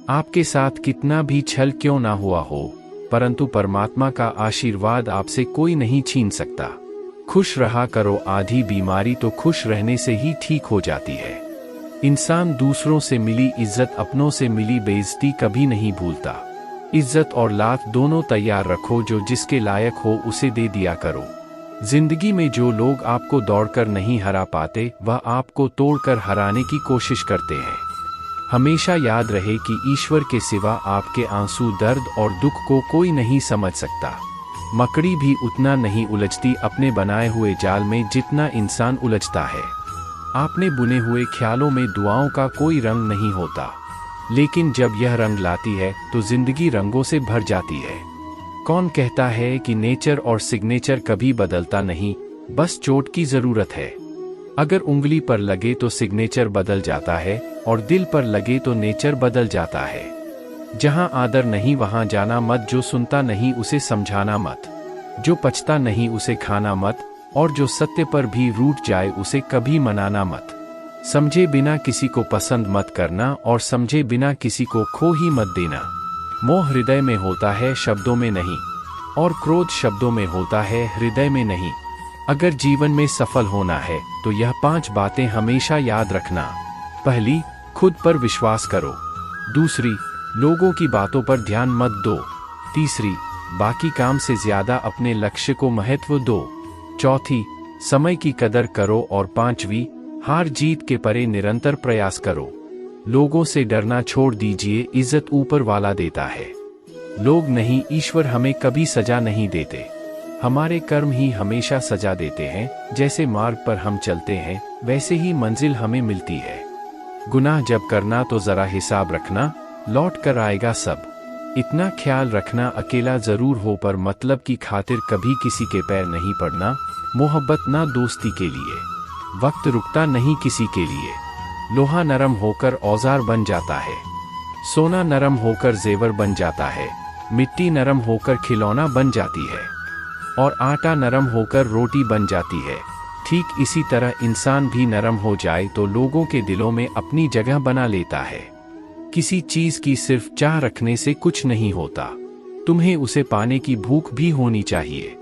आपके साथ कितना भी छल क्यों ना हुआ हो, परंतु परमात्मा का आशीर्वाद आपसे कोई नहीं छीन सकता। खुश रहा करो, आधी बीमारी तो खुश रहने से ही ठीक हो जाती है। इंसान दूसरों से मिली इज्जत, अपनों से मिली बेइज्जती कभी नहीं भूलता। इज्जत और लात दोनों तैयार रखो, जो जिसके लायक हो उसे दे दिया करो। जिंदगी में जो लोग आपको दौड़कर नहीं हरा पाते, वह आपको तोड़कर हराने की कोशिश करते हैं। हमेशा याद रहे कि ईश्वर के सिवा आपके आंसू, दर्द और दुख को कोई नहीं समझ सकता। मकड़ी भी उतना नहीं उलझती अपने बनाए हुए जाल में जितना इंसान उलझता है। आपने बुने हुए ख्यालों में दुआओं का कोई रंग नहीं होता, लेकिन जब यह रंग लाती है तो जिंदगी रंगों से भर जाती है। कौन कहता है कि नेचर और सिग्नेचर कभी बदलता नहीं, बस चोट की जरूरत है। अगर उंगली पर लगे तो सिग्नेचर बदल जाता है, और दिल पर लगे तो नेचर बदल जाता है। जहां आदर नहीं वहां जाना मत, जो सुनता नहीं उसे समझाना मत, जो पचता नहीं उसे खाना मत, और जो सत्य पर भी रूठ जाए उसे कभी मनाना मत। समझे बिना किसी को पसंद मत करना, और समझे बिना किसी को खो ही मत देना। मोह हृदय में होता है, शब्दों में नहीं, और क्रोध शब्दों में होता है, हृदय में नहीं। अगर जीवन में सफल होना है तो यह 5 बातें हमेशा याद रखना। पहली, खुद पर विश्वास करो। दूसरी, लोगों की बातों पर ध्यान मत दो। तीसरी, बाकी काम से ज्यादा अपने लक्ष्य को महत्व दो। चौथी, समय की कदर करो। और 5वीं, हार जीत के परे निरंतर प्रयास करो। लोगों से डरना छोड़ दीजिए, इज्जत ऊपर वाला देता है। लोग नहीं, ईश्वर हमें कभी सजा नहीं देते। हमारे कर्म ही हमेशा सजा देते हैं। जैसे मार्ग पर हम चलते हैं, वैसे ही मंजिल हमें मिलती है। गुनाह जब करना तो जरा हिसाब रखना, लौट कर आएगा सब। इतना ख्याल रखना, अकेला जरूर हो पर मतलब की खातिर कभी किसी के पैर नहीं पड़ना। मोहब्बत ना दोस्ती के लिए, वक्त रुकता नहीं किसी के लिए। लोहा नरम होकर औजार बन जाता है, सोना नरम होकर जेवर बन जाता है, मिट्टी नरम होकर खिलौना बन जाती है, और आटा नरम होकर रोटी बन जाती है। ठीक इसी तरह इंसान भी नरम हो जाए तो लोगों के दिलों में अपनी जगह बना लेता है। किसी चीज की सिर्फ चाह रखने से कुछ नहीं होता, तुम्हें उसे पाने की भूख भी होनी चाहिए।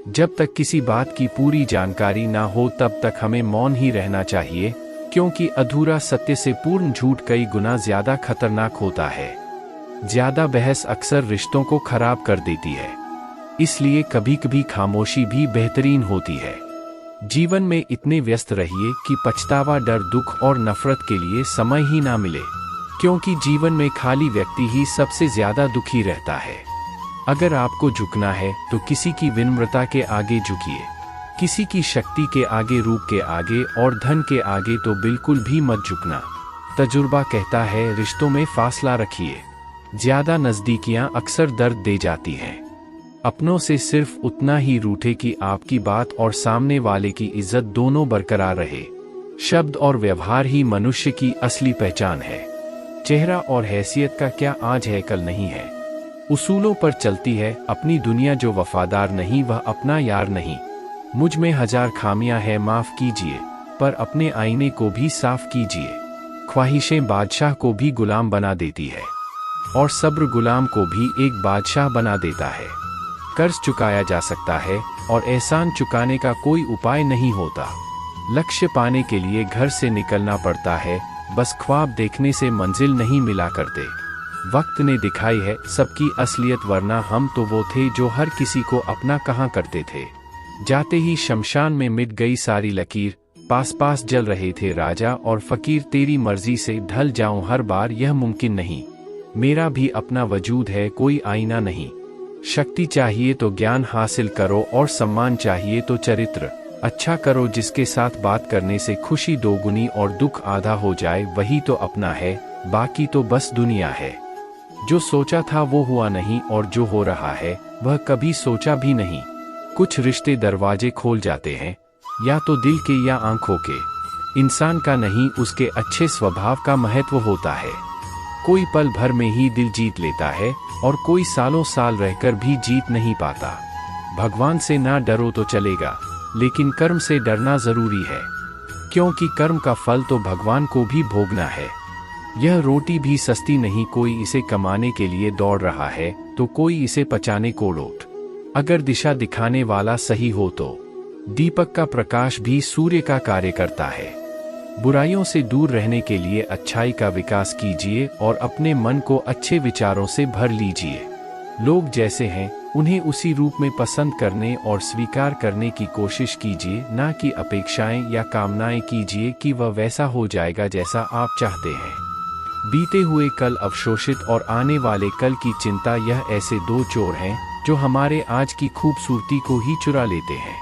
जब तक किसी बात की पूरी जानकारी ना हो तब तक हमें मौन ही रहना चाहिए, क्योंकि अधूरा सत्य से पूर्ण झूठ कई गुना ज्यादा खतरनाक होता है। ज्यादा बहस अक्सर रिश्तों को खराब कर देती है, इसलिए कभी कभी खामोशी भी बेहतरीन होती है। जीवन में इतने व्यस्त रहिए कि पछतावा, डर, दुख और नफरत के लिए समय ही ना मिले, क्योंकि जीवन में खाली व्यक्ति ही सबसे ज्यादा दुखी रहता है। अगर आपको झुकना है तो किसी की विनम्रता के आगे झुकिए, किसी की शक्ति के आगे, रूप के आगे और धन के आगे तो बिल्कुल भी मत झुकना। तजुर्बा कहता है, रिश्तों में फासला रखिए। ज्यादा नजदीकियां अक्सर दर्द दे जाती हैं। अपनों से सिर्फ उतना ही रूठे कि आपकी बात और सामने वाले की इज्जत दोनों बरकरार रहे। शब्द और व्यवहार ही मनुष्य की असली पहचान है। चेहरा और हैसियत का क्या आज है कल नहीं है। उसूलों पर चलती है अपनी दुनिया, जो वफादार नहीं वह अपना यार नहीं। मुझ में 1000 खामियां है, माफ कीजिए, पर अपने आईने को भी साफ कीजिए। ख्वाहिशें बादशाह को भी गुलाम बना देती है, और सब्र गुलाम को भी एक बादशाह बना देता है। कर्ज चुकाया जा सकता है और एहसान चुकाने का कोई उपाय नहीं होता। लक्ष्य पाने के लिए घर से निकलना पड़ता है, बस ख्वाब देखने से मंजिल नहीं मिला करते। वक्त ने दिखाई है सबकी असलियत, वरना हम तो वो थे जो हर किसी को अपना कहा करते थे। जाते ही शमशान में मिट गई सारी लकीर, पास पास जल रहे थे राजा और फकीर। तेरी मर्जी से ढल जाऊं हर बार यह मुमकिन नहीं, मेरा भी अपना वजूद है कोई आईना नहीं। शक्ति चाहिए तो ज्ञान हासिल करो, और सम्मान चाहिए तो चरित्र अच्छा करो। जिसके साथ बात करने से खुशी दोगुनी और दुख आधा हो जाए, वही तो अपना है, बाकी तो बस दुनिया है। जो सोचा था वो हुआ नहीं, और जो हो रहा है वह कभी सोचा भी नहीं। कुछ रिश्ते दरवाजे खोल जाते हैं, या तो दिल के या आंखों के। इंसान का नहीं, उसके अच्छे स्वभाव का महत्व होता है। कोई पल भर में ही दिल जीत लेता है, और कोई सालों साल रहकर भी जीत नहीं पाता। भगवान से ना डरो तो चलेगा, लेकिन कर्म से डरना जरूरी है, क्योंकि कर्म का फल तो भगवान को भी भोगना है। यह रोटी भी सस्ती नहीं, कोई इसे कमाने के लिए दौड़ रहा है तो कोई इसे पचाने को लौट। अगर दिशा दिखाने वाला सही हो तो दीपक का प्रकाश भी सूर्य का कार्य करता है। बुराइयों से दूर रहने के लिए अच्छाई का विकास कीजिए और अपने मन को अच्छे विचारों से भर लीजिए। लोग जैसे हैं उन्हें उसी रूप में पसंद करने और स्वीकार करने की कोशिश कीजिए, ना कि अपेक्षाएं या कामनाएं कीजिए कि वह वैसा हो जाएगा जैसा आप चाहते हैं। बीते हुए कल अवशोषित और आने वाले कल की चिंता, यह ऐसे दो चोर हैं जो हमारे आज की खूबसूरती को ही चुरा लेते हैं।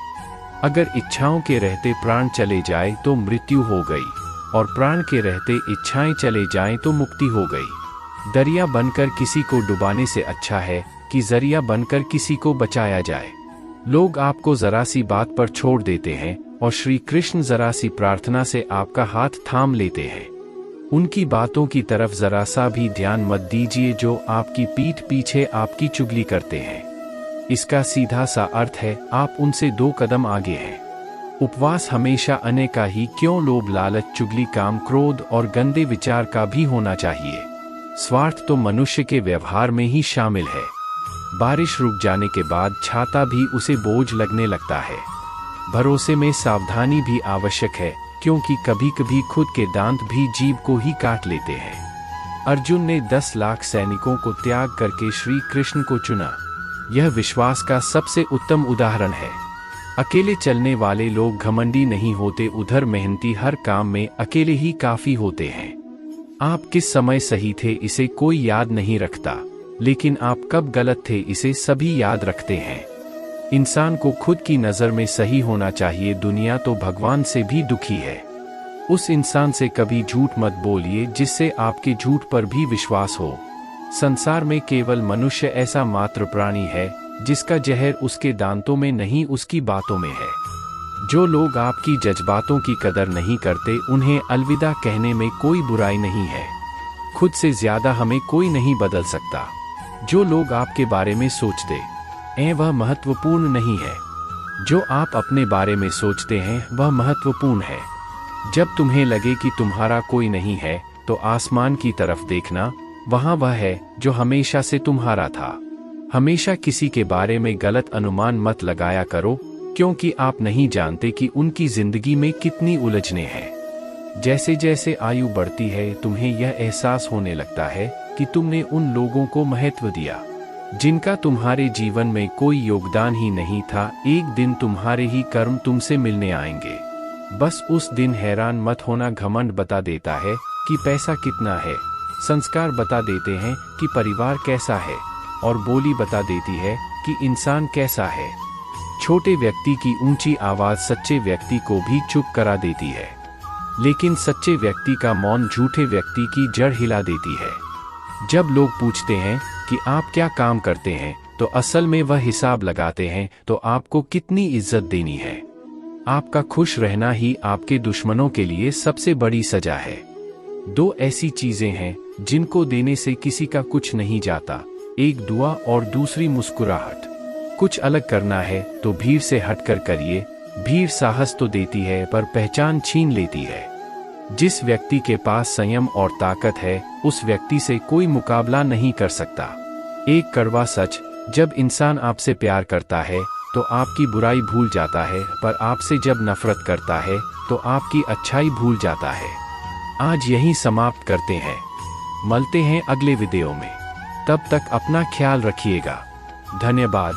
अगर इच्छाओं के रहते प्राण चले जाए तो मृत्यु हो गई, और प्राण के रहते इच्छाएं चले जाएं तो मुक्ति हो गई। दरिया बनकर किसी को डुबाने से अच्छा है कि जरिया बनकर किसी को बचाया जाए। लोग आपको जरा सी बात पर छोड़ देते हैं और श्री कृष्ण जरा सी प्रार्थना से आपका हाथ थाम लेते हैं। उनकी बातों की तरफ जरा सा भी ध्यान मत दीजिए जो आपकी पीठ पीछे आपकी चुगली करते हैं। इसका सीधा सा अर्थ है आप उनसे 2 कदम आगे हैं। उपवास हमेशा अन्य का ही क्यों, लोभ लालच चुगली काम क्रोध और गंदे विचार का भी होना चाहिए। स्वार्थ तो मनुष्य के व्यवहार में ही शामिल है। बारिश रुक जाने के बाद छाता भी उसे बोझ लगने लगता है। भरोसे में सावधानी भी आवश्यक है, क्योंकि कभी कभी खुद के दांत भी जीभ को ही काट लेते हैं। अर्जुन ने 10 लाख सैनिकों को त्याग करके श्री कृष्ण को चुना। यह विश्वास का सबसे उत्तम उदाहरण है। अकेले चलने वाले लोग घमंडी नहीं होते, उधर मेहनती हर काम में अकेले ही काफी होते हैं। आप किस समय सही थे इसे कोई याद नहीं रखता, लेकिन आप कब गलत थे इसे सभी याद रखते हैं। इंसान को खुद की नज़र में सही होना चाहिए। दुनिया तो भगवान से भी दुखी है। उस इंसान से कभी झूठ मत बोलिए जिससे आपके झूठ पर भी विश्वास हो। संसार में केवल मनुष्य ऐसा मात्र प्राणी है जिसका जहर उसके दांतों में नहीं उसकी बातों में है। जो लोग आपकी जज्बातों की कदर नहीं करते उन्हें अलविदा कहने में कोई बुराई नहीं है। खुद से ज्यादा हमें कोई नहीं बदल सकता। जो लोग आपके बारे में सोचते हैं वह महत्वपूर्ण नहीं है। जो आप अपने बारे में सोचते हैं वह महत्वपूर्ण है। जब तुम्हें लगे कि तुम्हारा कोई नहीं है तो आसमान की तरफ देखना, वहां वह है जो हमेशा से तुम्हारा था। हमेशा किसी के बारे में गलत अनुमान मत लगाया करो, क्योंकि आप नहीं जानते कि उनकी जिंदगी में कितनी उलझने हैं। जैसे जैसे आयु बढ़ती है तुम्हें यह एहसास होने लगता है कि तुमने उन लोगों को महत्व दिया जिनका तुम्हारे जीवन में कोई योगदान ही नहीं था। एक दिन तुम्हारे ही कर्म तुमसे मिलने आएंगे। बस उस दिन हैरान मत होना। घमंड बता देता है कि पैसा कितना है, संस्कार बता देते हैं कि परिवार कैसा है, और बोली बता देती है कि इंसान कैसा है। छोटे व्यक्ति की ऊंची आवाज सच्चे व्यक्ति को भी चुप करा देती है, लेकिन सच्चे व्यक्ति का मौन झूठे व्यक्ति की जड़ हिला देती है। जब लोग पूछते हैं कि आप क्या काम करते हैं तो असल में वह हिसाब लगाते हैं तो आपको कितनी इज्जत देनी है। आपका खुश रहना ही आपके दुश्मनों के लिए सबसे बड़ी सजा है। 2 ऐसी चीजें हैं जिनको देने से किसी का कुछ नहीं जाता, एक दुआ और दूसरी मुस्कुराहट। कुछ अलग करना है तो भीड़ से हटकर करिए। भीड़ साहस तो देती है पर पहचान छीन लेती है। जिस व्यक्ति के पास संयम और ताकत है उस व्यक्ति से कोई मुकाबला नहीं कर सकता। एक कड़वा सच, जब इंसान आपसे प्यार करता है तो आपकी बुराई भूल जाता है, पर आपसे जब नफरत करता है तो आपकी अच्छाई भूल जाता है। आज यहीं समाप्त करते हैं, मिलते हैं अगले वीडियो में। तब तक अपना ख्याल रखिएगा। धन्यवाद।